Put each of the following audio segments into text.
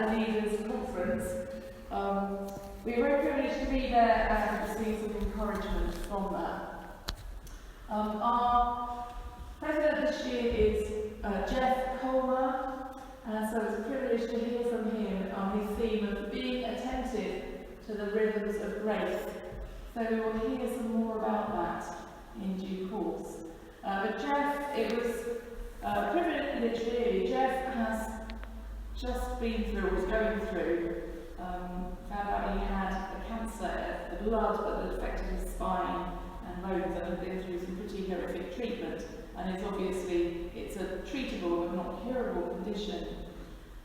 a leaders' conference. We were very privileged to be there and receive some encouragement from that. Our president this year is Jeff Comer, so it's a privilege to hear from him on his theme of being attentive to the rhythms of grace. So we will hear some more about that in due course. But Jeff, it was a privilege really. Jeff has just been through, was going through, found out he had a cancer of the blood that had affected his spine and bones, and had been through some pretty horrific treatment. And it's a treatable but not curable condition.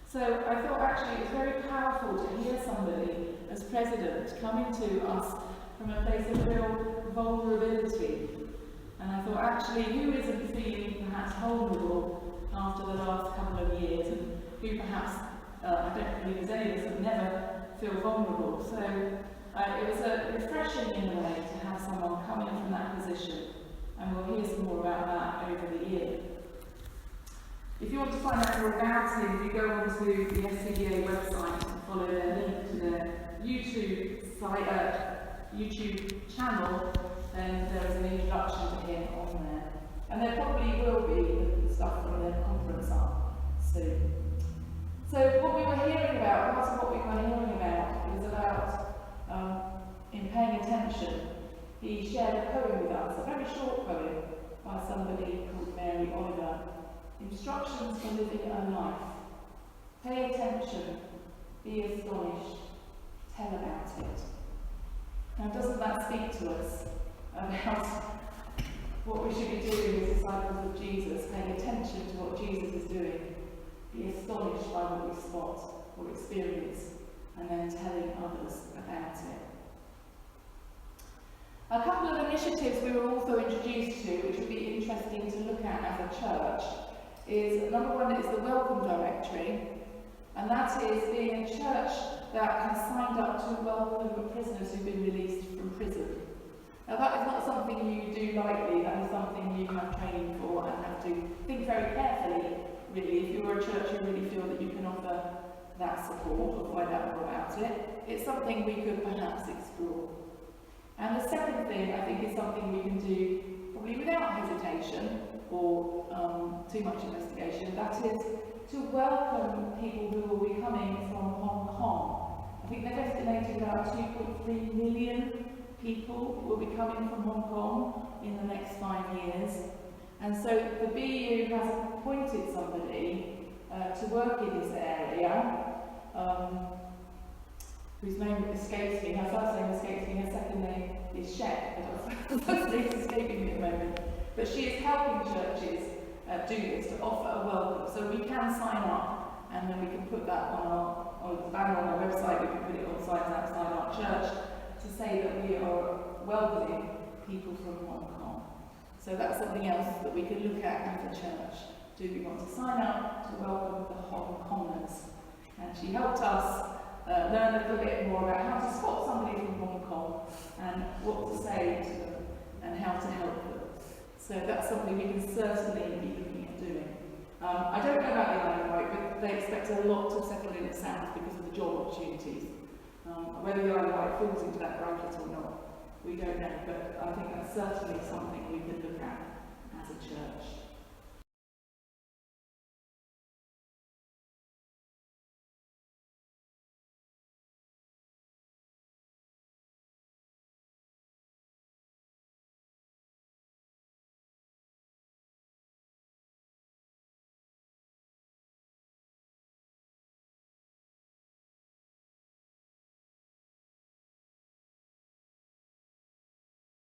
So I thought actually it was very powerful to hear somebody as president coming to us from a place of real vulnerability. And I thought actually who isn't feeling perhaps vulnerable after the last couple of years, and who perhaps, I don't believe there's any of us that never feel vulnerable. So it was refreshing in a way to have someone coming from that position, and we'll hear some more about that over the year. If you want to find out more about him, you go onto the SBCA website and follow their link to their YouTube site, YouTube channel, then there is an introduction to him on there. And there probably will be stuff from their conference up soon. So what we were hearing about, part of what we were hearing about, is about in paying attention. He shared a poem with us, a very short poem by somebody called Mary Oliver. Instructions for living a life. Pay attention, be astonished, tell about it. Now doesn't that speak to us about what we should be doing as disciples of Jesus, paying attention to what Jesus is doing, be astonished by what we spot or experience, and then telling others about it. A couple of initiatives we were also introduced to, which would be interesting to look at as a church, is number one is the Welcome Directory, and that is being a church that has signed up to welcome prisoners who've been released from prison. Now that is not something you do lightly, that is something you have training for and have to think very carefully, really. If you're a church you really feel that you can offer that support or find out more about it, it's something we could perhaps explore. And the second thing I think is something we can do probably without hesitation or too much investigation, that is to welcome people who will be coming from Hong Kong. I think they've estimated about 2.3 million people will be coming from Hong Kong in the next 5 years. And so the BU has appointed somebody to work in this area, whose name escapes me. Her first name escapes me, her second name is Shek, but her first name is escaping me at the moment. But she is helping churches do this, to offer a welcome. So we can sign up, and then we can put that on the banner on our website, we can put it on signs outside our church to say that we are welcoming people from Hong Kong. So that's something else that we can look at as a church. Do we want to sign up to welcome the Hong Kongers? And she helped us learn a little bit more about how to spot somebody from Hong Kong and what to say to them and how to help them. So that's something we can certainly be looking at doing. I don't know about the Isle of Wight, but they expect a lot to settle in the south because of the job opportunities. Whether the Isle of Wight falls into that bracket or not, we don't know, but I think that's certainly something we can look at as a church.